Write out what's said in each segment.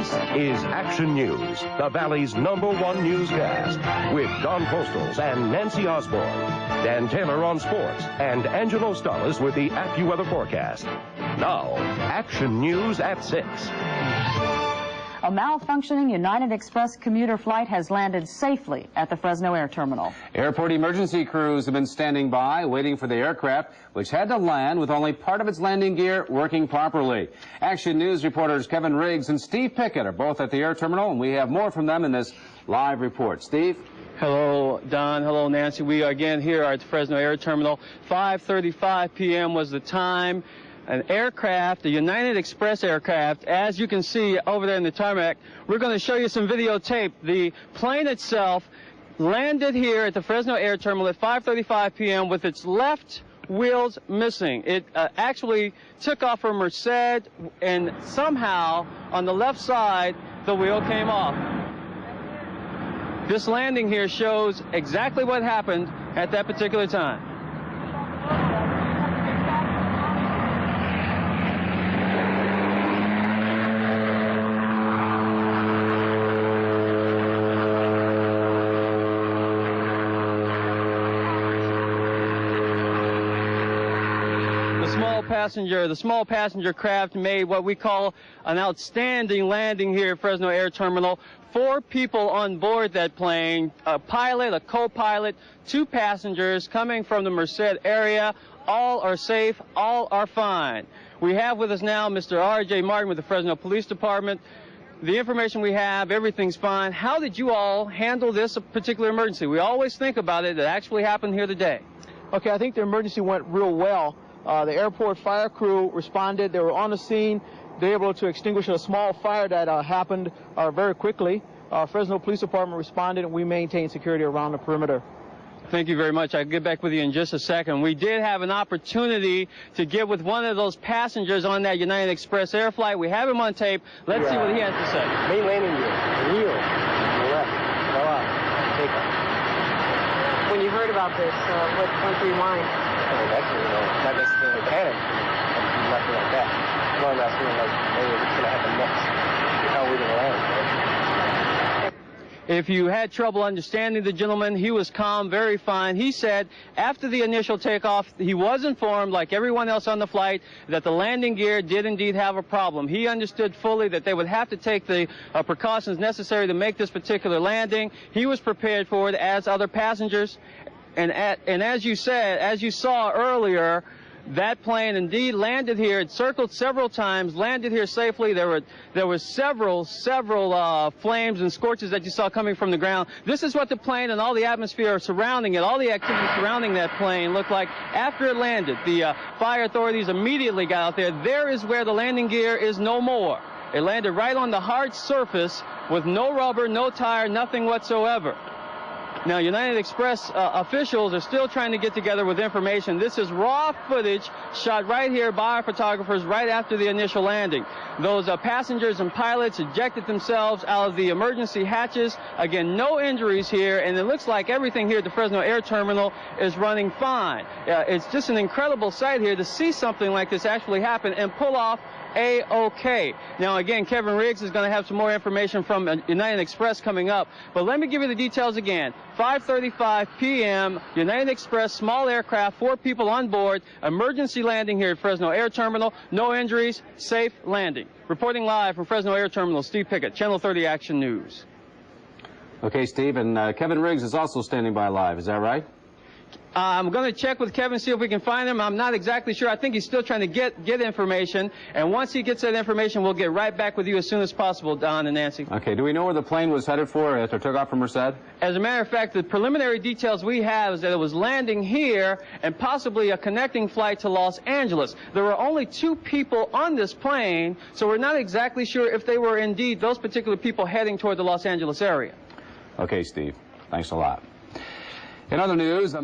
This is Action News, the Valley's #1 newscast, with Don Postles and Nancy Osborne, Dan Taylor on sports, and Angelo Stallis with the AccuWeather forecast. Now, Action News at 6. A malfunctioning United Express commuter flight has landed safely at the Fresno Air Terminal. Airport emergency crews have been standing by, waiting for the aircraft, which had to land with only part of its landing gear working properly. Action News reporters Kevin Riggs and Steve Pickett are both at the air terminal, and we have more from them in this live report. Steve? Hello, Don. Hello, Nancy. We are again here at the Fresno Air Terminal. 5:35 p.m. was the time. An aircraft, a United Express aircraft, as you can see over there in the tarmac. We're going to show you some videotape. The plane itself landed here at the Fresno Air Terminal at 5:35 p.m. with its left wheels missing. It actually took off from Merced, and somehow on the left side the wheel came off. This landing here shows exactly what happened at that particular time. The small passenger craft made what we call an outstanding landing here at Fresno Air Terminal. 4 people on board that plane, a pilot, a co-pilot, 2 passengers coming from the Merced area. All are safe, all are fine. We have with us now Mr. R.J. Martin with the Fresno Police Department. The information we have, everything's fine. How did you all handle this particular emergency? We always think about it. It actually happened here today. Okay, I think the emergency went real well. The airport fire crew responded. They were on the scene. They were able to extinguish a small fire that happened very quickly. Fresno Police Department responded, and we maintained security around the perimeter. Thank you very much. I'll get back with you in just a second. We did have an opportunity to get with one of those passengers on that United Express air flight. We have him on tape. Let's see what he has to say. Main landing gear, the wheel, on the left, fell off, take off. When you heard about this, what went through your mind? Actually, not necessarily panic. You left it like that. More or less feeling like maybe it's going to happen next. How are we going to land? If you had trouble understanding the gentleman, he was calm, very fine. He said after the initial takeoff, he was informed, like everyone else on the flight, that the landing gear did indeed have a problem. He understood fully that they would have to take the precautions necessary to make this particular landing. He was prepared for it, as other passengers. And as you said, as you saw earlier, that plane indeed landed here. It circled several times, landed here safely. There were several flames and scorches that you saw coming from the ground. This is what the plane and all the atmosphere surrounding it, all the activity surrounding that plane looked like after it landed. The fire authorities immediately got out there. There is where the landing gear is no more. It landed right on the hard surface with no rubber, no tire, nothing whatsoever. Now, United Express officials are still trying to get together with information. This is raw footage shot right here by our photographers right after the initial landing. Those passengers and pilots ejected themselves out of the emergency hatches. Again, no injuries here, and it looks like everything here at the Fresno Air Terminal is running fine. It's just an incredible sight here to see something like this actually happen and pull off A-OK. Now, again, Kevin Riggs is going to have some more information from United Express coming up, but let me give you the details again. 5:35 p.m., United Express, small aircraft, 4 people on board, emergency landing here at Fresno Air Terminal, no injuries, safe landing. Reporting live from Fresno Air Terminal, Steve Pickett, Channel 30 Action News. Okay, Steve, and Kevin Riggs is also standing by live, is that right? I'm going to check with Kevin, see if we can find him. I'm not exactly sure. I think he's still trying to get information. And once he gets that information, we'll get right back with you as soon as possible, Don and Nancy. Okay. Do we know where the plane was headed for after it took off from Merced? As a matter of fact, the preliminary details we have is that it was landing here and possibly a connecting flight to Los Angeles. There were only 2 people on this plane, so we're not exactly sure if they were indeed those particular people heading toward the Los Angeles area. Okay, Steve. Thanks a lot. In other news,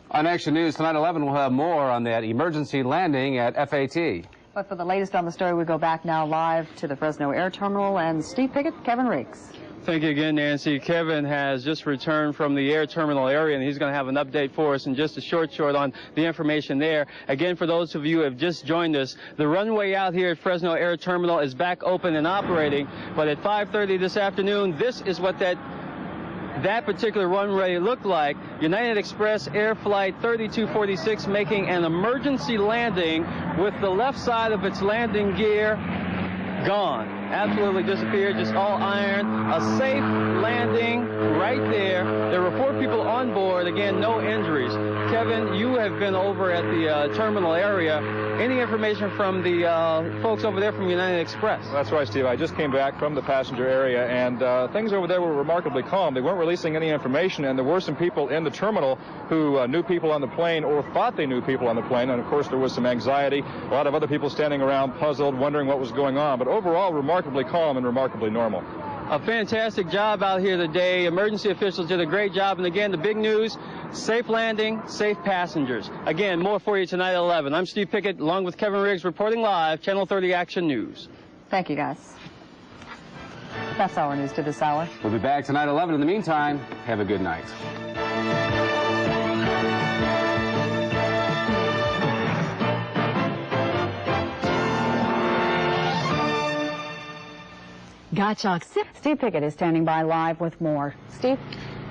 on Action News tonight 11, we'll have more on that emergency landing at FAT. But for the latest on the story, we go back now live to the Fresno Air Terminal, and Steve Pickett, Kevin Riggs. Thank you again, Nancy. Kevin has just returned from the air terminal area, and he's going to have an update for us in just a short on the information there. Again, for those of you who have just joined us, the runway out here at Fresno Air Terminal is back open and operating, but at 5:30 this afternoon, this is what that particular runway looked like. United Express Air Flight 3246 making an emergency landing with the left side of its landing gear gone. Absolutely disappeared, just all iron. A safe landing right there. There were 4 people on board. Again, no injuries. Kevin, you have been over at the terminal area. Any information from the folks over there from United Express? That's right, Steve. I just came back from the passenger area, and things over there were remarkably calm. They weren't releasing any information, and there were some people in the terminal who knew people on the plane or thought they knew people on the plane, and of course there was some anxiety. A lot of other people standing around puzzled, wondering what was going on, but overall remarkably calm and remarkably normal. A fantastic job out here today. Emergency officials did a great job. And again, the big news, safe landing, safe passengers. Again, more for you tonight at 11. I'm Steve Pickett, along with Kevin Riggs, reporting live, Channel 30 Action News. Thank you, guys. That's our news to this hour. We'll be back tonight at 11. In the meantime, have a good night. Gotcha. Steve Pickett is standing by live with more. Steve?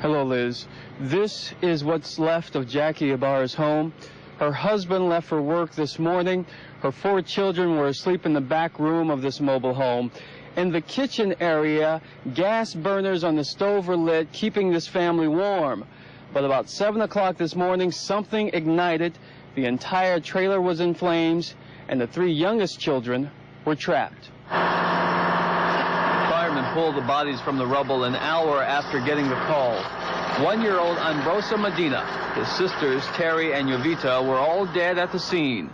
Hello, Liz. This is what's left of Jackie Ibarra's home. Her husband left for work this morning. Her 4 children were asleep in the back room of this mobile home. In the kitchen area, gas burners on the stove were lit, keeping this family warm. But about 7 o'clock this morning, something ignited. The entire trailer was in flames, and the 3 youngest children were trapped. Firemen pulled the bodies from the rubble an hour after getting the call. 1-year-old Ambrosa Medina, his sisters Terry and Yovita were all dead at the scene.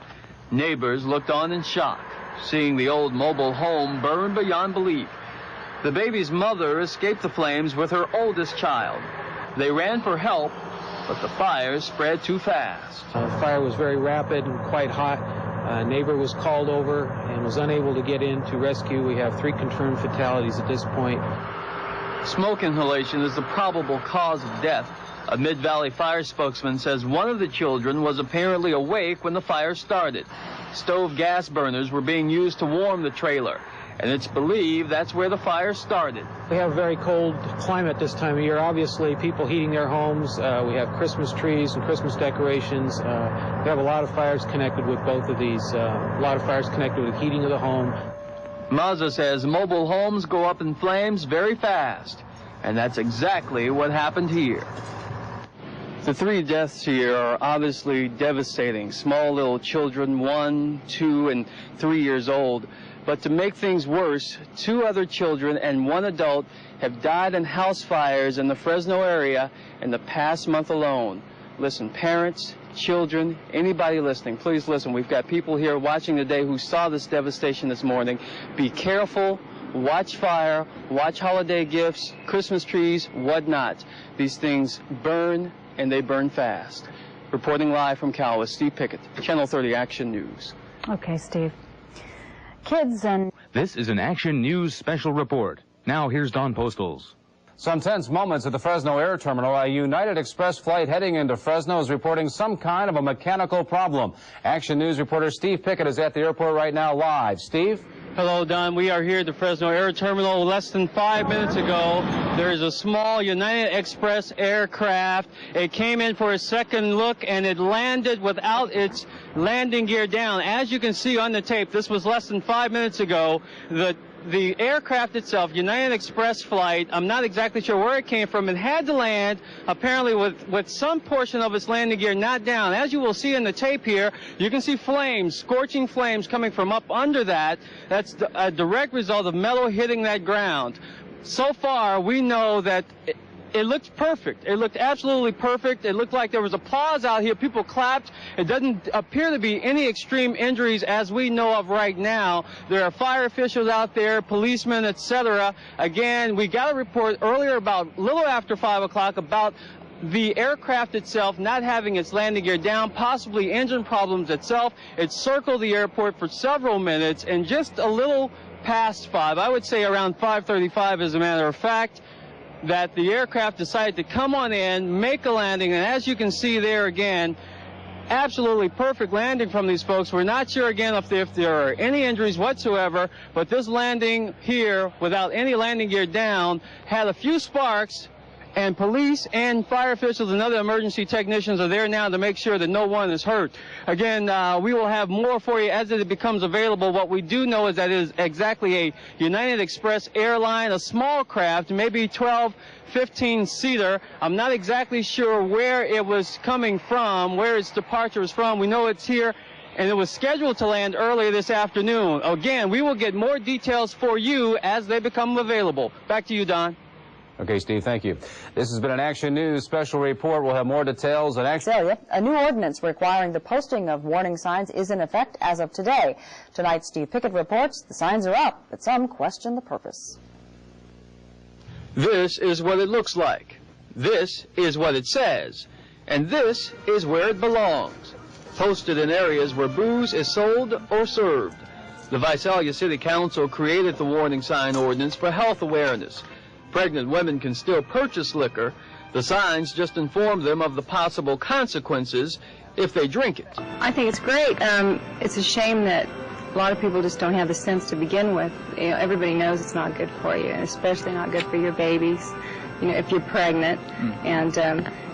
Neighbors looked on in shock, seeing the old mobile home burn beyond belief. The baby's mother escaped the flames with her oldest child. They ran for help, but the fire spread too fast. The fire was very rapid and quite hot. A neighbor was called over and was unable to get in to rescue. We have 3 confirmed fatalities at this point. Smoke inhalation is the probable cause of death. A Mid-Valley Fire spokesman says one of the children was apparently awake when the fire started. Stove gas burners were being used to warm the trailer, and it's believed that's where the fire started. We have a very cold climate this time of year. Obviously, people heating their homes. We have Christmas trees and Christmas decorations. We have a lot of fires connected with both of these. A lot of fires connected with heating of the home. Mazza says mobile homes go up in flames very fast, and that's exactly what happened here. The 3 deaths here are obviously devastating. Small little children, 1, 2, and 3 years old. But to make things worse, 2 other children and 1 adult have died in house fires in the Fresno area in the past month alone. Listen, parents, children, anybody listening, please listen. We've got people here watching today who saw this devastation this morning. Be careful. Watch fire. Watch holiday gifts, Christmas trees, whatnot. These things burn, and they burn fast. Reporting live from Cal, Steve Pickett, Channel 30 Action News. Okay, Steve. Kids and... This is an Action News special report. Now here's Don Postles. Some tense moments at the Fresno Air Terminal. A United Express flight heading into Fresno is reporting some kind of a mechanical problem. Action News reporter Steve Pickett is at the airport right now live. Steve? Hello, Don. We are here at the Fresno Air Terminal. Less than 5 minutes ago, there is a small United Express aircraft. It came in for a second look, and it landed without its landing gear down. As you can see on the tape, this was less than 5 minutes ago. The aircraft itself, United Express flight, I'm not exactly sure where it came from. It had to land, apparently, with some portion of its landing gear not down. As you will see in the tape here, you can see flames, scorching flames coming from up under that. That's a direct result of metal hitting that ground. So far, we know that it looked perfect. It looked absolutely perfect. It looked like there was applause out here. People clapped. It doesn't appear to be any extreme injuries as we know of right now. There are fire officials out there, policemen, etc. Again, we got a report earlier about a little after 5 o'clock about the aircraft itself not having its landing gear down, possibly engine problems itself. It circled the airport for several minutes, and just a little past 5. I would say around 5:35, as a matter of fact, that the aircraft decided to come on in, make a landing, and as you can see there again, absolutely perfect landing from these folks. We're not sure again if there are any injuries whatsoever, but this landing here without any landing gear down had a few sparks, and police and fire officials and other emergency technicians are there now to make sure that no one is hurt. Again, we will have more for you as it becomes available. What we do know is that it is exactly a United Express airline, a small craft, maybe 12, 15-seater. I'm not exactly sure where it was coming from, where its departure was from. We know it's here, and it was scheduled to land earlier this afternoon. Again, we will get more details for you as they become available. Back to you, Don. Okay, Steve, thank you. This has been an Action News special report. We'll have more details at Action. A new ordinance requiring the posting of warning signs is in effect as of today. Tonight, Steve Pickett reports the signs are up, but some question the purpose. This is what it looks like. This is what it says. And this is where it belongs. Posted in areas where booze is sold or served. The Visalia City Council created the warning sign ordinance for health awareness. Pregnant women can still purchase liquor. The signs just inform them of the possible consequences if they drink it. I think it's great. It's a shame that a lot of people just don't have the sense to begin with. You know, everybody knows it's not good for you, and especially not good for your babies, you know, if you're pregnant. And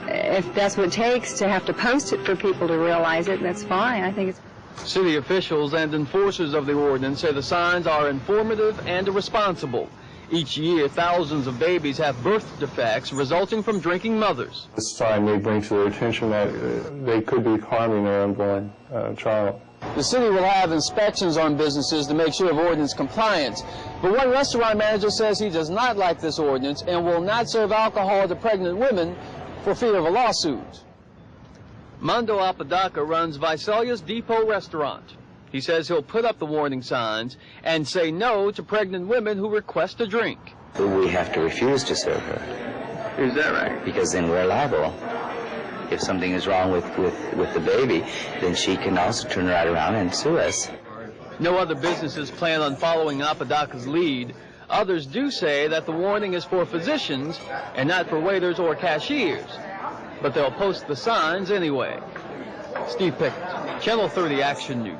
if that's what it takes to have to post it for people to realize it, that's fine. I think it's... City officials and enforcers of the ordinance say the signs are informative and responsible. Each year, thousands of babies have birth defects resulting from drinking mothers. This sign may bring to their attention that they could be harming their unborn child. The city will have inspections on businesses to make sure of ordinance compliance. But one restaurant manager says he does not like this ordinance and will not serve alcohol to pregnant women for fear of a lawsuit. Mando Apodaca runs Visalia's Depot restaurant. He says he'll put up the warning signs and say no to pregnant women who request a drink. We have to refuse to serve her. Is that right? Because then we're liable. If something is wrong with the baby, then she can also turn right around and sue us. No other businesses plan on following Apodaca's lead. Others do say that the warning is for physicians and not for waiters or cashiers. But they'll post the signs anyway. Steve Pickett, Channel 30 Action News.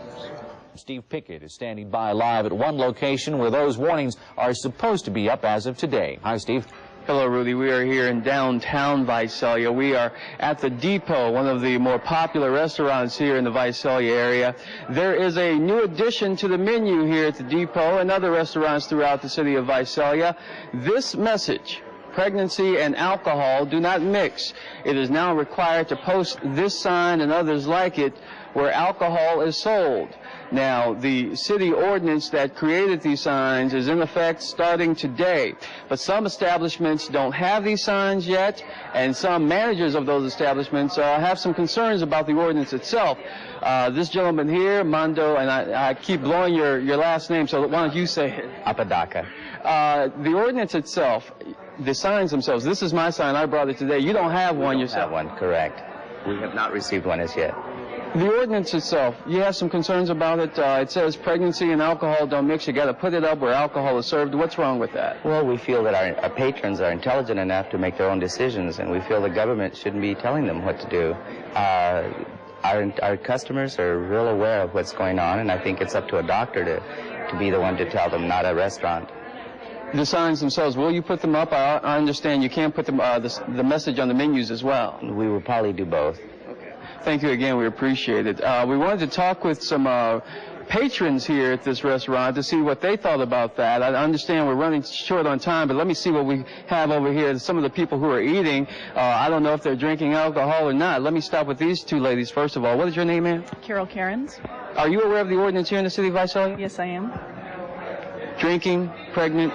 Steve Pickett is standing by live at one location where those warnings are supposed to be up as of today. Hi, Steve. Hello, Rudy. We are here in downtown Visalia. We are at the Depot, one of the more popular restaurants here in the Visalia area. There is a new addition to the menu here at the Depot and other restaurants throughout the city of Visalia. This message: pregnancy and alcohol do not mix. It is now required to post this sign and others like it where alcohol is sold. Now, the city ordinance that created these signs is in effect starting today, but some establishments don't have these signs yet, and some managers of those establishments have some concerns about the ordinance itself. This gentleman here, Mando, and I keep blowing your last name, so why don't you say it? Apodaca. The ordinance itself, the signs themselves, this is my sign, I brought it today. You don't have one yourself. We don't have one, correct. We have not received one as yet. The ordinance itself, you have some concerns about it. It says pregnancy and alcohol don't mix. You got to put it up where alcohol is served. What's wrong with that? Well, we feel that our patrons are intelligent enough to make their own decisions, and we feel the government shouldn't be telling them what to do. Our customers are real aware of what's going on, and I think it's up to a doctor to be the one to tell them, not a restaurant. The signs themselves, will you put them up? I understand you can't put them, the message on the menus as well. We will probably do both. Thank you again. We appreciate it. We wanted to talk with some patrons here at this restaurant to see what they thought about that. I understand we're running short on time, but let me see what we have over here. Some of the people who are eating, I don't know if they're drinking alcohol or not. Let me stop with these two ladies first of all. What is your name, ma'am? Carol Cairns. Are you aware of the ordinance here in the city of Visalia? Yes, I am. Drinking, pregnant,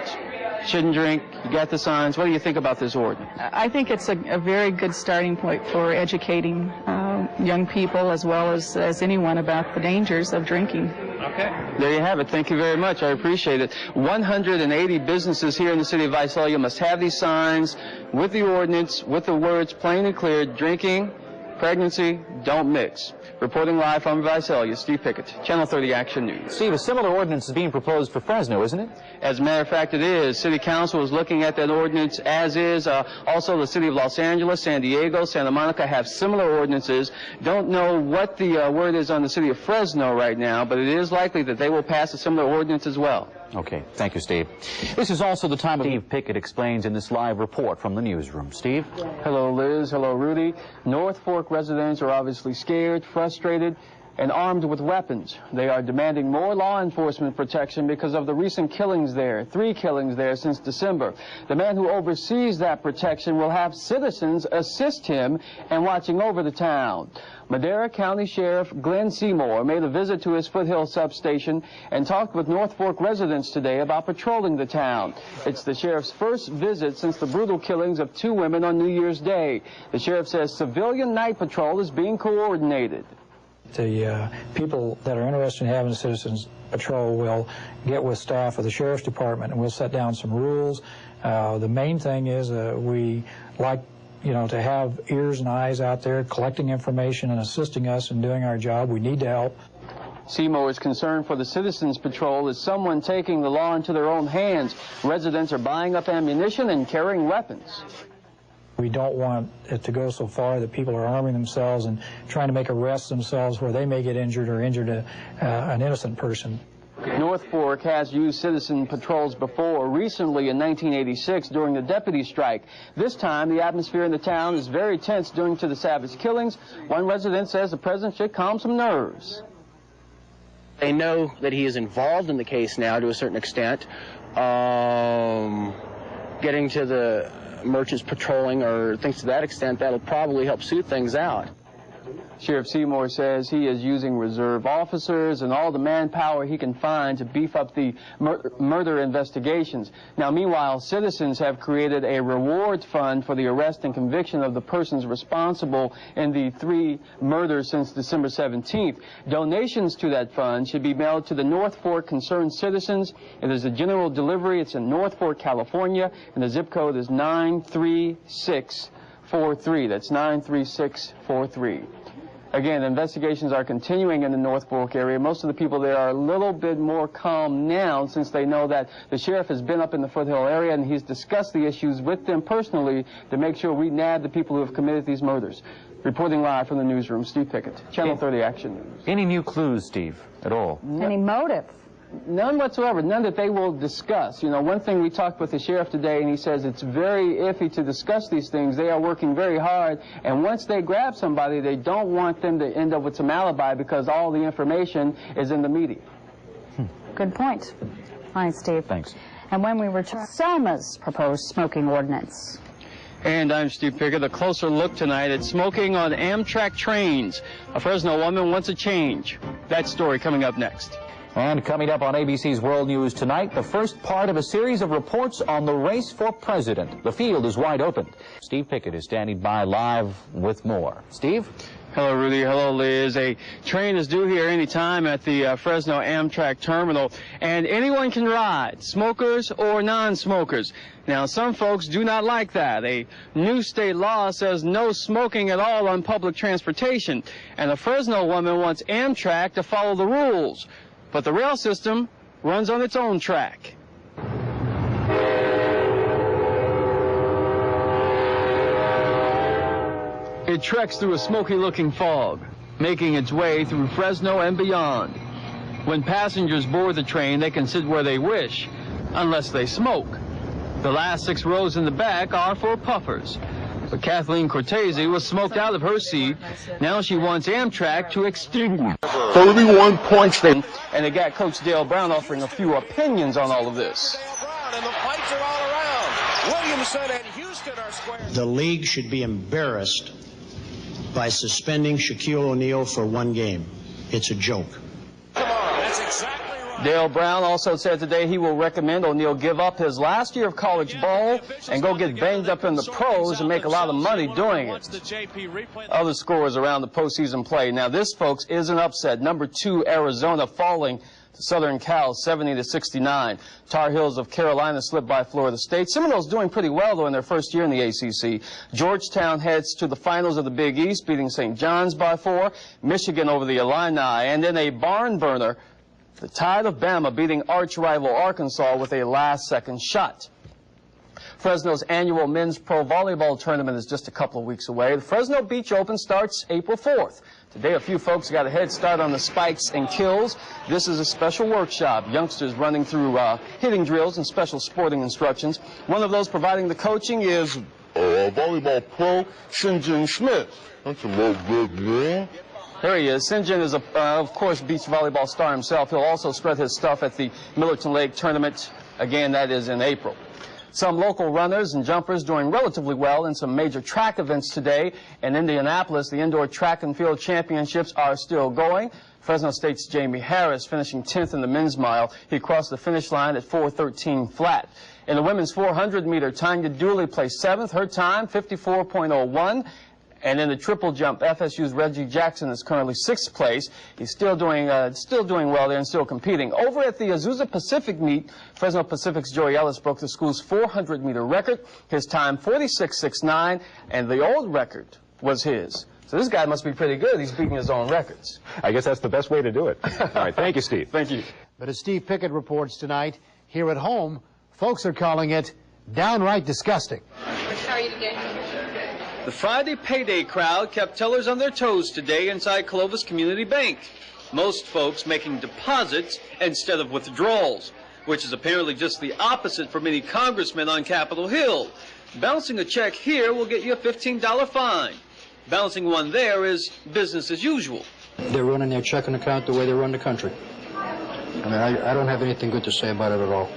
shouldn't drink, you got the signs. What do you think about this ordinance? I think it's a very good starting point for educating young people as well as anyone about the dangers of drinking. Okay. There you have it. Thank you very much. I appreciate it. 180 businesses here in the city of Visalia must have these signs with the ordinance, with the words plain and clear: drinking, pregnancy, don't mix. Reporting live from Visalia, Steve Pickett, Channel 30 Action News. Steve, a similar ordinance is being proposed for Fresno, isn't it? As a matter of fact, it is. City Council is looking at that ordinance, as is also the City of Los Angeles, San Diego, Santa Monica have similar ordinances. Don't know what the word is on the City of Fresno right now, but it is likely that they will pass a similar ordinance as well. Okay, thank you, Steve. This is also the time of Steve Pickett explains in this live report from the newsroom. Steve? Hello, Liz. Hello, Rudy. North Fork residents are obviously scared, frustrated, and armed with weapons. They are demanding more law enforcement protection because of the recent killings there, 3 killings there since December. The man who oversees that protection will have citizens assist him in watching over the town. Madera County Sheriff Glenn Seymour made a visit to his Foothill substation and talked with North Fork residents today about patrolling the town. It's the sheriff's first visit since the brutal killings of 2 women on New Year's Day. The sheriff says civilian night patrol is being coordinated. The people that are interested in having a citizens patrol will get with staff of the sheriff's department and we'll set down some rules. The main thing is we like to have ears and eyes out there collecting information and assisting us in doing our job. We need to help. Seymour is concerned for the Citizens Patrol as someone taking the law into their own hands. Residents are buying up ammunition and carrying weapons. We don't want it to go so far that people are arming themselves and trying to make arrests themselves where they may get injured or injure an innocent person. North Fork has used citizen patrols before, recently in 1986 during the deputy strike. This time, the atmosphere in the town is very tense due to the savage killings. One resident says the president should calm some nerves. They know that he is involved in the case now to a certain extent. Getting to the merchants patrolling or things to that extent, that'll probably help soothe things out. Sheriff Seymour says he is using reserve officers and all the manpower he can find to beef up the murder investigations. Now, meanwhile, citizens have created a reward fund for the arrest and conviction of the persons responsible in the 3 murders since December 17th. Donations to that fund should be mailed to the North Fork concerned citizens. It is a general delivery. It's in North Fork, California, and the zip code is 93643. That's 93643. Again, investigations are continuing in the North Fork area. Most of the people there are a little bit more calm now since they know that the sheriff has been up in the Foothill area and he's discussed the issues with them personally to make sure we nab the people who have committed these murders. Reporting live from the newsroom, Steve Pickett, Channel 30 Action News. Any new clues, Steve, at all? Any motive? None whatsoever, none that they will discuss. One thing we talked with the sheriff today, and he says it's very iffy to discuss these things. They are working very hard, and once they grab somebody, they don't want them to end up with some alibi because all the information is in the media. Good point. All right, Steve. Thanks. And when we return, Selma's proposed smoking ordinance. And I'm Steve Pickett. A closer look tonight at smoking on Amtrak trains. A Fresno woman wants a change. That story coming up next. And coming up on ABC's World News tonight, the first part of a series of reports on the race for president. The field is wide open. Steve Pickett is standing by live with more. Steve? Hello, Rudy. Hello, Liz. A train is due here any time at the Fresno Amtrak terminal, and anyone can ride, smokers or non-smokers. Now, some folks do not like that. A new state law says no smoking at all on public transportation, and a Fresno woman wants Amtrak to follow the rules. But the rail system runs on its own track. It treks through a smoky-looking fog, making its way through Fresno and beyond. When passengers board the train, they can sit where they wish, unless they smoke. The last 6 rows in the back are for puffers. But Kathleen Cortese was smoked out of her seat. Now she wants Amtrak to extinguish 31 points. And it got Coach Dale Brown offering a few opinions on all of this. And the fights are all around. Williamson and Houston are square. The league should be embarrassed by suspending Shaquille O'Neal for 1 game. It's a joke. Come on, that's exactly right. Dale Brown also said today he will recommend O'Neal give up his last year of college ball and go get banged up in the pros and make a lot of money doing it. Other scores around the postseason play. Now this, folks, is an upset. Number 2 Arizona falling Southern Cal 70-69. Tar Heels of Carolina slipped by Florida State. Seminoles doing pretty well, though, in their first year in the ACC. Georgetown heads to the finals of the Big East, beating St. John's by 4. Michigan over the Illini. And in a barn burner, the Tide of Bama beating arch-rival Arkansas with a last-second shot. Fresno's annual men's pro volleyball tournament is just a couple of weeks away. The Fresno Beach Open starts April 4th. Today, a few folks got a head start on the spikes and kills. This is a special workshop. Youngsters running through hitting drills and special sporting instructions. One of those providing the coaching is volleyball pro Sinjin Smith. That's a little good man. There he is. Sinjin is, of course, beach volleyball star himself. He'll also spread his stuff at the Millerton Lake tournament. Again, that is in April. Some local runners and jumpers doing relatively well in some major track events today. In Indianapolis, the indoor track and field championships are still going. Fresno State's Jamie Harris finishing 10th in the men's mile. He crossed the finish line at 4:13 flat. In the women's 400-meter, Tanya Dooley placed 7th. Her time, 54.01. And in the triple jump, FSU's Reggie Jackson is currently 6th place. He's still doing well there and still competing. Over at the Azusa Pacific meet, Fresno Pacific's Joey Ellis broke the school's 400-meter record. His time, 46.69, and the old record was his. So this guy must be pretty good. He's beating his own records. I guess that's the best way to do it. All right, thank you, Steve. Thank you. But as Steve Pickett reports tonight, here at home, folks are calling it downright disgusting. How are you today? The Friday payday crowd kept tellers on their toes today inside Clovis Community Bank. Most folks making deposits instead of withdrawals, which is apparently just the opposite for many congressmen on Capitol Hill. Bouncing a check here will get you a $15 fine. Bouncing one there is business as usual. They're running their checking account the way they run the country. I mean, I don't have anything good to say about it at all.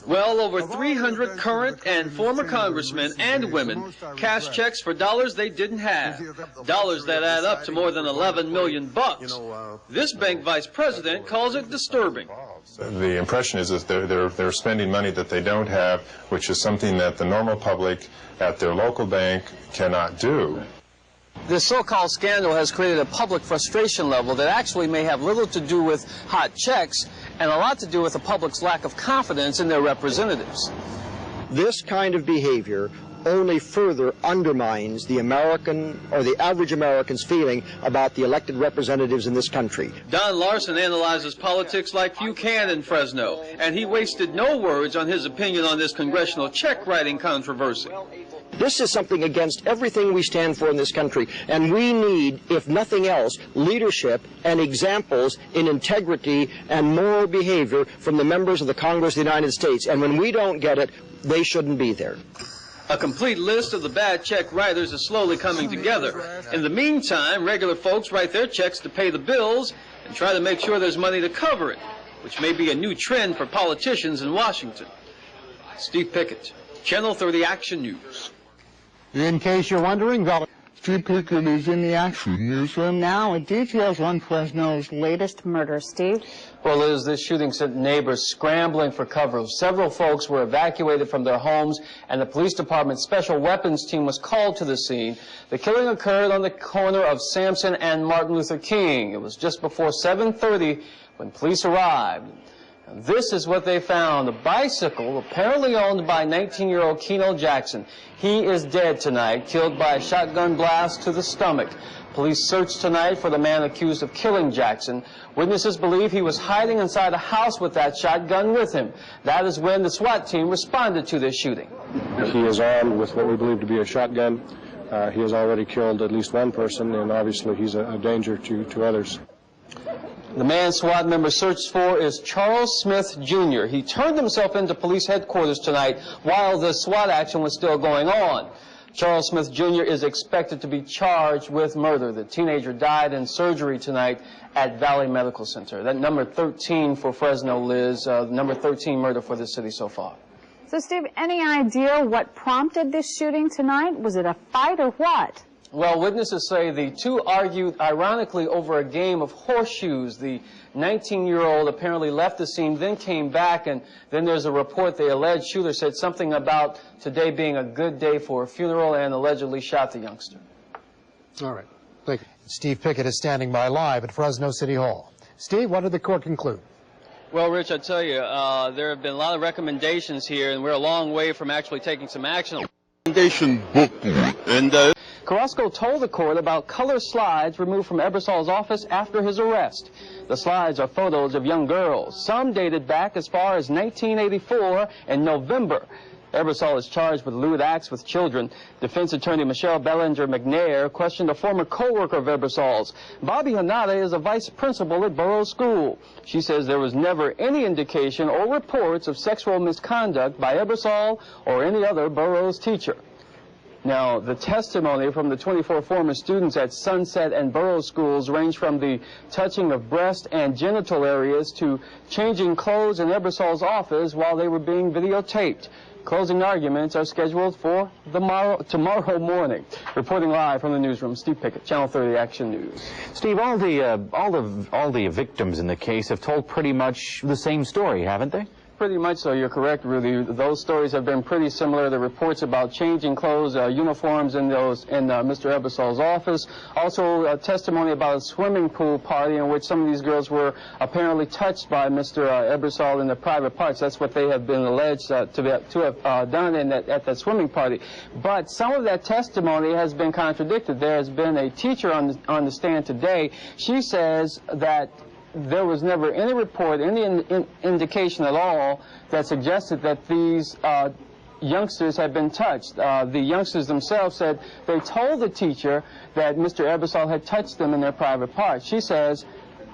Well, over 300 current and former congressmen and women cashed checks for dollars they didn't have, dollars that add up to more than 11 million bucks. This bank vice president calls it disturbing. The impression is that they're spending money that they don't have, which is something that the normal public at their local bank cannot do. This so-called scandal has created a public frustration level that actually may have little to do with hot checks and a lot to do with the public's lack of confidence in their representatives. This kind of behavior only further undermines the American or the average American's feeling about the elected representatives in this country. Don Larson analyzes politics like few can in Fresno, and he wasted no words on his opinion on this congressional check-writing controversy. This is something against everything we stand for in this country, and we need, if nothing else, leadership and examples in integrity and moral behavior from the members of the Congress of the United States. And when we don't get it, they shouldn't be there. A complete list of the bad check writers is slowly coming together. In the meantime, regular folks write their checks to pay the bills and try to make sure there's money to cover it, which may be a new trend for politicians in Washington. Steve Pickett, Channel 30 Action News. In case you're wondering, Steve Pickett is in the Action Newsroom now with details on Fresno's latest murder. Steve? Well, Liz, this shooting sent neighbors scrambling for cover. Several folks were evacuated from their homes, and the police department's special weapons team was called to the scene. The killing occurred on the corner of Sampson and Martin Luther King. It was just before 7:30 when police arrived. And this is what they found: a bicycle apparently owned by 19-year-old Keno Jackson. He is dead tonight, killed by a shotgun blast to the stomach. Police searched tonight for the man accused of killing Jackson. Witnesses believe he was hiding inside a house with that shotgun with him. That is when the SWAT team responded to this shooting. He is armed with what we believe to be a shotgun. He has already killed at least one person, and obviously he's a danger to others. The man SWAT members searched for is Charles Smith, Jr. He turned himself into police headquarters tonight while the SWAT action was still going on. Charles Smith, Jr. is expected to be charged with murder. The teenager died in surgery tonight at Valley Medical Center. That number 13 for Fresno, Liz, number 13 murder for the city so far. So, Steve, any idea what prompted this shooting tonight? Was it a fight or what? Well, witnesses say the two argued, ironically, over a game of horseshoes. The 19-year-old apparently left the scene, then came back, and then there's a report the alleged shooter said something about today being a good day for a funeral and allegedly shot the youngster. All right. Thank you. Steve Pickett is standing by live at Fresno City Hall. Steve, what did the court conclude? Well, Rich, I tell you, there have been a lot of recommendations here, and we're a long way from actually taking some action. Carrasco told the court about color slides removed from Ebersol's office after his arrest. The slides are photos of young girls. Some dated back as far as 1984 in November. Ebersol is charged with lewd acts with children. Defense attorney Michelle Bellinger McNair questioned a former co-worker of Ebersol's. Bobby Hanada is a vice principal at Burroughs School. She says there was never any indication or reports of sexual misconduct by Ebersol or any other Burroughs teacher. Now, the testimony from the 24 former students at Sunset and Burroughs schools range from the touching of breast and genital areas to changing clothes in Ebersol's office while they were being videotaped. Closing arguments are scheduled for tomorrow morning. Reporting live from the newsroom, Steve Pickett, Channel 30 Action News. Steve, all the victims in the case have told pretty much the same story, haven't they? Pretty much so. You're correct, Rudy. Those stories have been pretty similar. The reports about changing clothes, uniforms in Mr. Ebersol's office. Also, testimony about a swimming pool party in which some of these girls were apparently touched by Mr. Ebersol in their private parts. That's what they have been alleged to have done at that swimming party. But some of that testimony has been contradicted. There has been a teacher on the stand today. She says that there was never any report, any indication at all that suggested that these youngsters had been touched. The youngsters themselves said they told the teacher that Mr. Ebersol had touched them in their private parts. She says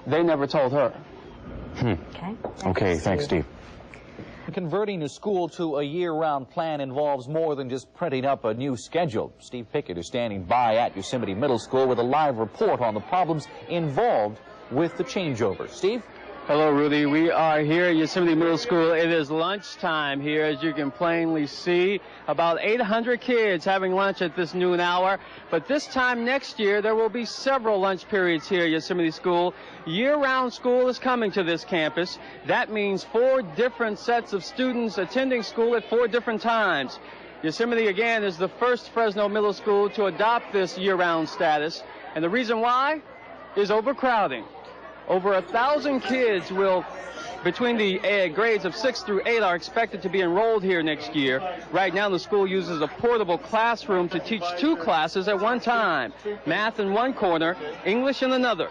they never told her. Okay, thanks, Steve. Converting a school to a year-round plan involves more than just printing up a new schedule. Steve Pickett is standing by at Yosemite Middle School with a live report on the problems involved with the changeover. Steve? Hello, Rudy. We are here at Yosemite Middle School. It is lunchtime here, as you can plainly see. About 800 kids having lunch at this noon hour. But this time next year, there will be several lunch periods here at Yosemite School. Year-round school is coming to this campus. That means 4 different sets of students attending school at 4 different times. Yosemite, again, is the first Fresno middle school to adopt this year-round status. And the reason why is overcrowding. Over 1,000 kids will, between the grades of 6 through 8, are expected to be enrolled here next year. Right now, the school uses a portable classroom to teach 2 classes at one time. Math in one corner, English in another.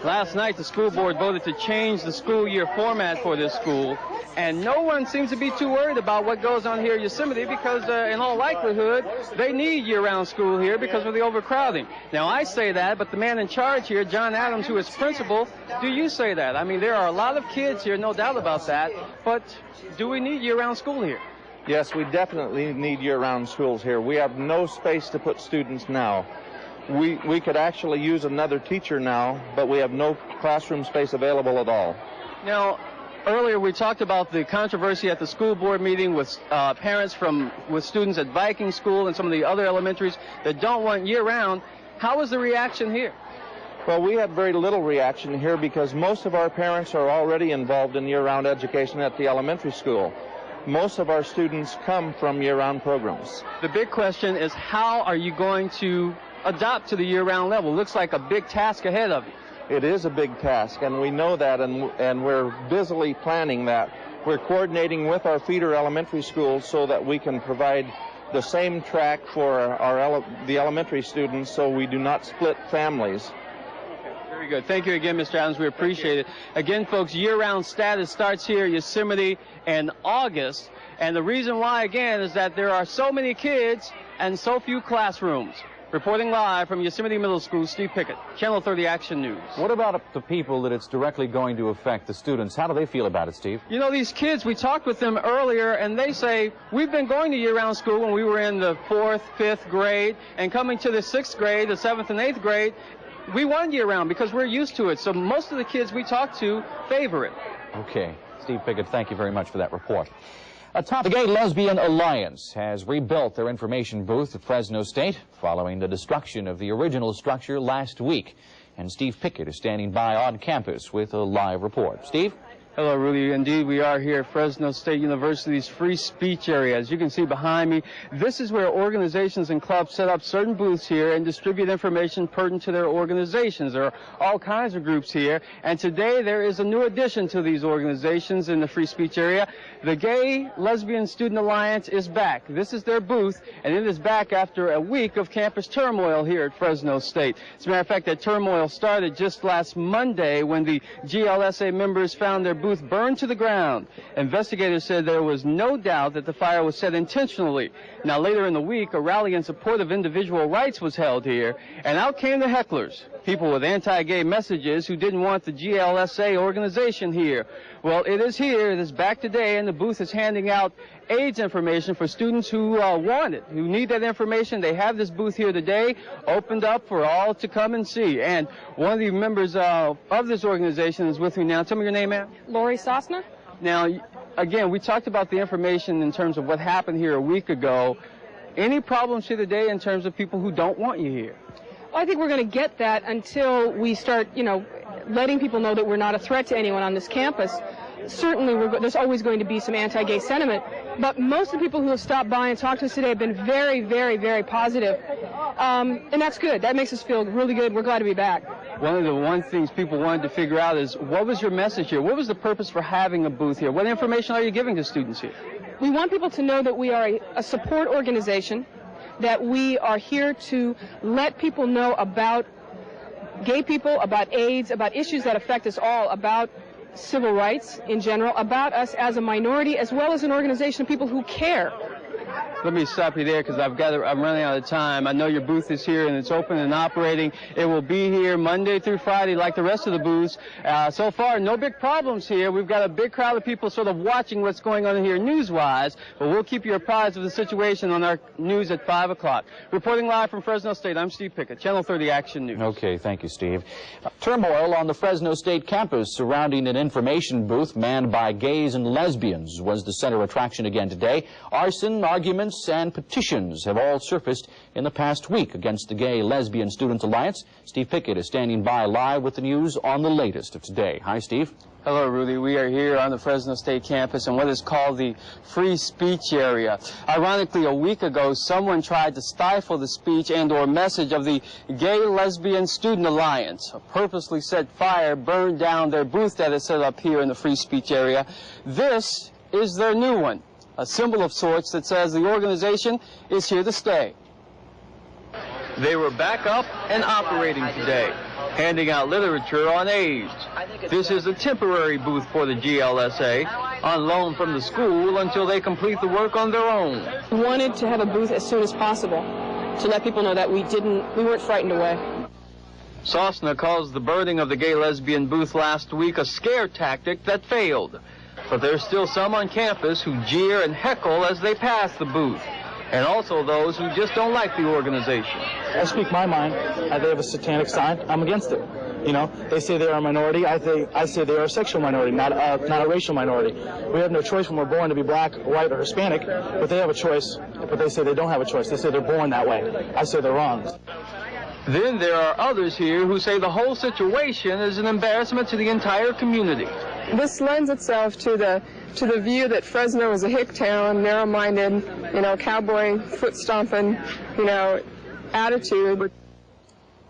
Last night, the school board voted to change the school year format for this school. And no one seems to be too worried about what goes on here at Yosemite because, in all likelihood, they need year-round school here because of the overcrowding. Now, I say that, but the man in charge here, John Adams, who is principal, do you say that? I mean, there are a lot of kids here, no doubt about that, but do we need year-round school here? Yes, we definitely need year-round schools here. We have no space to put students now. We could actually use another teacher now, but we have no classroom space available at all. Now, earlier we talked about the controversy at the school board meeting with parents with students at Viking School and some of the other elementaries that don't want year-round. How was the reaction here? Well, we had very little reaction here because most of our parents are already involved in year-round education at the elementary school. Most of our students come from year-round programs. The big question is, how are you going to adopt to the year-round level? Looks like a big task ahead of you. It is a big task, and we know that, and we're busily planning that. We're coordinating with our feeder elementary schools so that we can provide the same track for the elementary students so we do not split families. Very good. Thank you again, Mr. Adams. We appreciate it. Again, folks, year-round status starts here at Yosemite in August. And the reason why, again, is that there are so many kids and so few classrooms. Reporting live from Yosemite Middle School, Steve Pickett, Channel 30 Action News. What about the people that it's directly going to affect, the students? How do they feel about it, Steve? You know, these kids, we talked with them earlier, and they say, we've been going to year-round school when we were in the 4th, 5th grade, and coming to the 6th grade, the 7th and 8th grade, we want year-round because we're used to it. So most of the kids we talk to favor it. Okay. Steve Pickett, thank you very much for that report. The Gay Lesbian Alliance has rebuilt their information booth at Fresno State following the destruction of the original structure last week. And Steve Pickett is standing by on campus with a live report. Steve? Hello, Rudy. Indeed, we are here at Fresno State University's free speech area. As you can see behind me, this is where organizations and clubs set up certain booths here and distribute information pertinent to their organizations. There are all kinds of groups here, and today there is a new addition to these organizations in the free speech area. The Gay Lesbian Student Alliance is back. This is their booth, and it is back after a week of campus turmoil here at Fresno State. As a matter of fact, that turmoil started just last Monday when the GLSA members found their booth burned to the ground. Investigators said there was no doubt that the fire was set intentionally. Now, later in the week, a rally in support of individual rights was held here, and out came the hecklers, people with anti-gay messages who didn't want the GLSA organization here. Well, it is here, it is back today, and the booth is handing out AIDS information for students who want it, who need that information. They have this booth here today, opened up for all to come and see. And one of the members of this organization is with me now. Tell me your name, ma'am. Lori Sosna. Now, again, we talked about the information in terms of what happened here a week ago. Any problems here today in terms of people who don't want you here? Well, I think we're going to get that until we start, letting people know that we're not a threat to anyone on this campus. Certainly, there's always going to be some anti-gay sentiment, but most of the people who have stopped by and talked to us today have been very, very, very positive, and that's good. That makes us feel really good. We're glad to be back. One of the things people wanted to figure out is, what was your message here? What was the purpose for having a booth here? What information are you giving to students here? We want people to know that we are a support organization, that we are here to let people know about gay people, about AIDS, about issues that affect us all, about civil rights in general, about us as a minority, as well as an organization of people who care. Let me stop you there because I'm running out of time. I know your booth is here and it's open and operating. It will be here Monday through Friday like the rest of the booths. So far, no big problems here. We've got a big crowd of people sort of watching what's going on here news-wise, but we'll keep you apprised of the situation on our news at 5 o'clock. Reporting live from Fresno State, I'm Steve Pickett, Channel 30 Action News. Okay, thank you, Steve. Turmoil on the Fresno State campus surrounding an information booth manned by gays and lesbians was the center attraction again today. Arson, arguments, and petitions have all surfaced in the past week against the Gay Lesbian Student Alliance. Steve Pickett is standing by live with the news on the latest of today. Hi, Steve. Hello, Rudy. We are here on the Fresno State campus in what is called the free speech area. Ironically, a week ago, someone tried to stifle the speech and/or message of the Gay Lesbian Student Alliance. A purposely set fire burned down their booth that is set up here in the free speech area. This is their new one, a symbol of sorts that says the organization is here to stay. They were back up and operating today, handing out literature on AIDS. This is a temporary booth for the GLSA, on loan from the school until they complete the work on their own. We wanted to have a booth as soon as possible to let people know that we weren't frightened away. Sosna calls the burning of the Gay Lesbian booth last week a scare tactic that failed. But there's still some on campus who jeer and heckle as they pass the booth, and also those who just don't like the organization. I speak my mind. They have a satanic sign. I'm against it. They say they are a minority. I say they are a sexual minority, not a racial minority. We have no choice when we're born to be black, white, or Hispanic, but they have a choice. But they say they don't have a choice. They say they're born that way. I say they're wrong. Then there are others here who say the whole situation is an embarrassment to the entire community. This lends itself to the view that Fresno is a hick town, narrow-minded, cowboy, foot-stomping, attitude.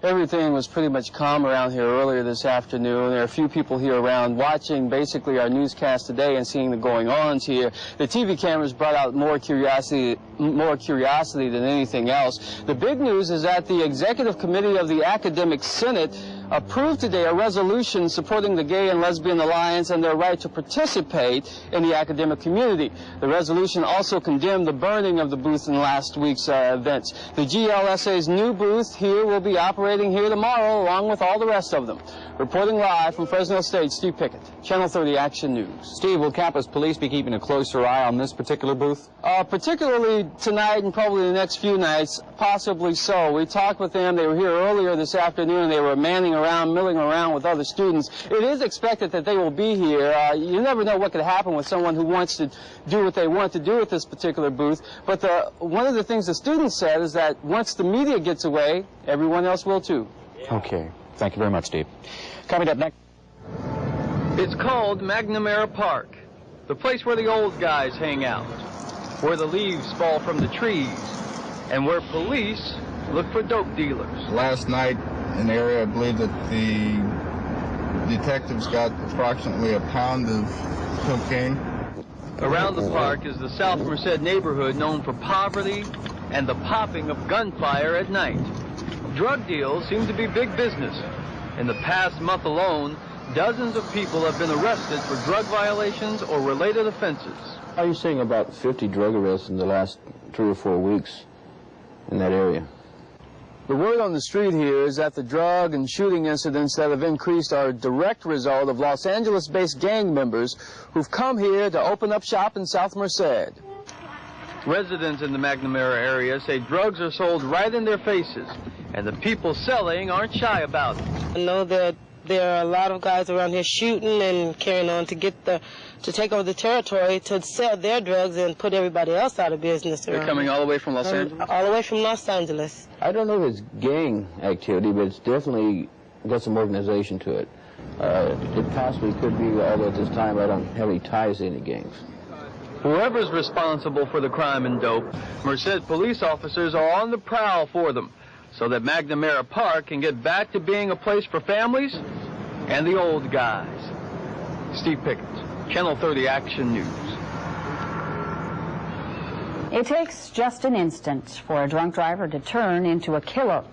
Everything was pretty much calm around here earlier this afternoon. There are a few people here around watching basically our newscast today and seeing the going-ons here. The TV cameras brought out more curiosity than anything else. The big news is that the Executive Committee of the Academic Senate approved today a resolution supporting the Gay and Lesbian Alliance and their right to participate in the academic community. The resolution also condemned the burning of the booth in last week's events. The GLSA's new booth here will be operating here tomorrow along with all the rest of them. Reporting live from Fresno State, Steve Pickett, Channel 30 Action News. Steve, will campus police be keeping a closer eye on this particular booth? Particularly tonight and probably the next few nights, possibly so. We talked with them. They were here earlier this afternoon. They were milling around with other students. It is expected that they will be here. You never know what could happen with someone who wants to do what they want to do with this particular booth. But one of the things the students said is that once the media gets away, everyone else will too. Okay. Thank you very much, Steve. Coming up next. It's called McNamara Park, the place where the old guys hang out, where the leaves fall from the trees, and where police look for dope dealers. Last night in the area, I believe that the detectives got approximately a pound of cocaine. Around the park is the South Merced neighborhood known for poverty and the popping of gunfire at night. Drug deals seem to be big business. In the past month alone, dozens of people have been arrested for drug violations or related offenses. Are you seeing about 50 drug arrests in the last 3 or 4 weeks in that area? The word on the street here is that the drug and shooting incidents that have increased are a direct result of Los Angeles-based gang members who've come here to open up shop in South Merced. Residents in the McNamara area say drugs are sold right in their faces, and the people selling aren't shy about it. I know that there are a lot of guys around here shooting and carrying on to take over the territory to sell their drugs and put everybody else out of business. They're coming all the way from Los Angeles? All the way from Los Angeles. I don't know if it's gang activity, but it's definitely got some organization to it. It possibly could be, although at this time I don't have any ties to any gangs. Whoever's responsible for the crime and dope, Merced police officers are on the prowl for them, so that McNamara Park can get back to being a place for families and the old guys. Steve Pickett, Channel 30 Action News. It takes just an instant for a drunk driver to turn into a killer.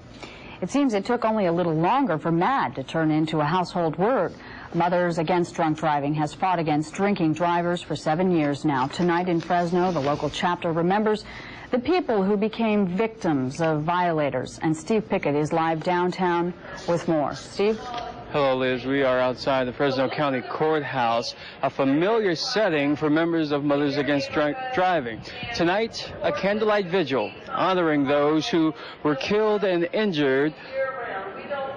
It seems it took only a little longer for MAD to turn into a household word. Mothers Against Drunk Driving has fought against drinking drivers for 7 years now. Tonight in Fresno, the local chapter remembers the people who became victims of violators. And Steve Pickett is live downtown with more. Steve? Hello, Liz. We are outside the Fresno County Courthouse, a familiar setting for members of Mothers Against Drunk Driving. Tonight, a candlelight vigil honoring those who were killed and injured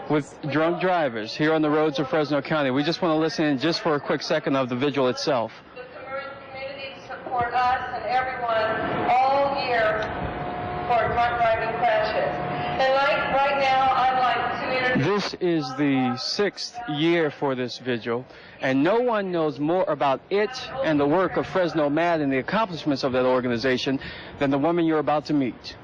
with drunk drivers here on the roads of Fresno County. We just want to listen in just for a quick second of the vigil itself. To urge the community to support us and everyone all year for drunk driving crashes. And right now, I'd like to introduce... This is the 6th year for this vigil, and no one knows more about it and the work of Fresno MAD and the accomplishments of that organization than the woman you're about to meet.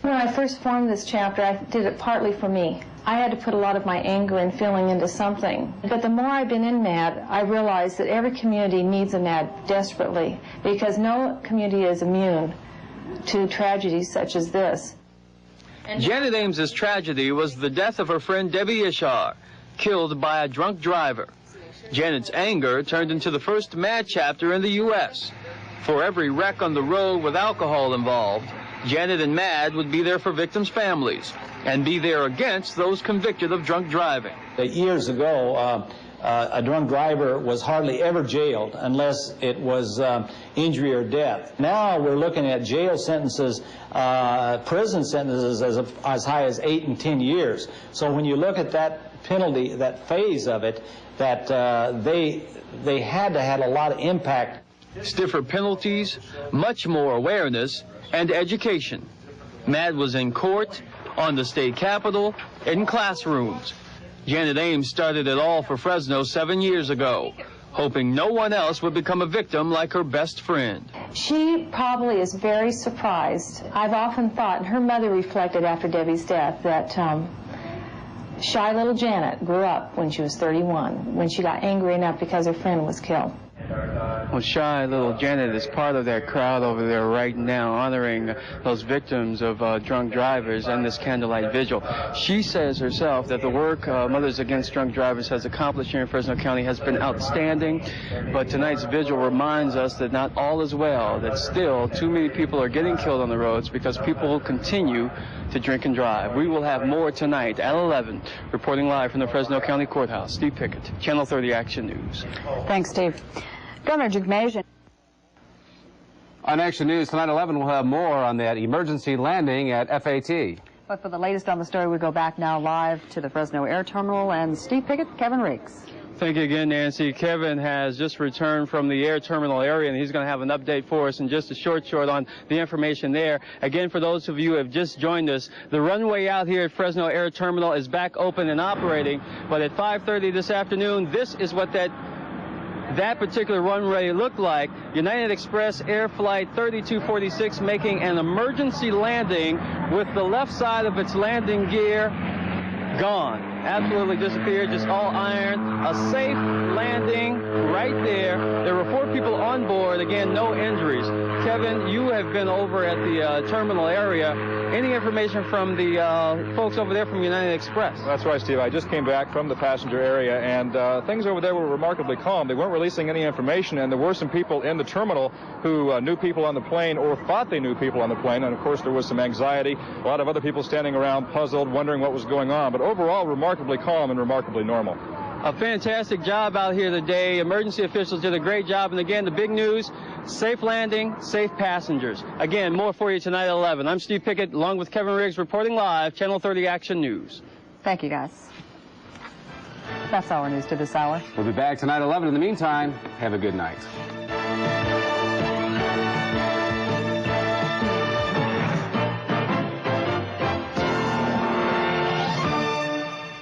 When I first formed this chapter, I did it partly for me. I had to put a lot of my anger and feeling into something. But the more I've been in MAD, I realized that every community needs a MAD desperately, because no community is immune to tragedies such as this. Janet Ames's tragedy was the death of her friend Debbie Ishar, killed by a drunk driver. Janet's anger turned into the first MAD chapter in the U.S. For every wreck on the road with alcohol involved, Janet and MAD would be there for victims' families and be there against those convicted of drunk driving. Years ago, a drunk driver was hardly ever jailed unless it was injury or death. Now we're looking at jail sentences, prison sentences as high as 8 and 10 years. So when you look at that penalty, that phase of it, that they had to have a lot of impact. Stiffer penalties, much more awareness, and education. MAD was in court, on the state capitol, in classrooms. Janet Ames started it all for Fresno 7 years ago, hoping no one else would become a victim like her best friend. She probably is very surprised. I've often thought, and her mother reflected after Debbie's death, that shy little Janet grew up when she was 31, when she got angry enough because her friend was killed. Well, shy little Janet is part of that crowd over there right now, honoring those victims of drunk drivers and this candlelight vigil. She says herself that the work Mothers Against Drunk Drivers has accomplished here in Fresno County has been outstanding, but tonight's vigil reminds us that not all is well, that still too many people are getting killed on the roads because people will continue to drink and drive. We will have more tonight at 11. Reporting live from the Fresno County Courthouse, Steve Pickett, Channel 30 Action News. Thanks, Steve. Governor Jugmasian. On Action News tonight 11, we'll have more on that emergency landing at FAT. But for the latest on the story, we go back now live to the Fresno Air Terminal, and Steve Pickett, Kevin Riggs. Thank you again, Nancy. Kevin has just returned from the air terminal area, and he's going to have an update for us in just a short on the information there. Again, for those of you who have just joined us, the runway out here at Fresno Air Terminal is back open and operating, but at 5:30 this afternoon, this is what that particular runway looked like. United Express Air Flight 3246 making an emergency landing with the left side of its landing gear gone. Absolutely disappeared, just all iron. A safe landing right there. There were 4 people on board. Again, no injuries. Kevin, you have been over at the terminal area. Any information from the folks over there from United Express? That's right, Steve. I just came back from the passenger area, and things over there were remarkably calm. They weren't releasing any information, and there were some people in the terminal who knew people on the plane or thought they knew people on the plane, and of course there was some anxiety. A lot of other people standing around puzzled, wondering what was going on, but overall remarkably calm and remarkably normal. A fantastic job out here today. Emergency officials did a great job. And again, the big news, safe landing, safe passengers. Again, more for you tonight at 11. I'm Steve Pickett, along with Kevin Riggs, reporting live, Channel 30 Action News. Thank you, guys. That's our news to this hour. We'll be back tonight at 11. In the meantime, have a good night.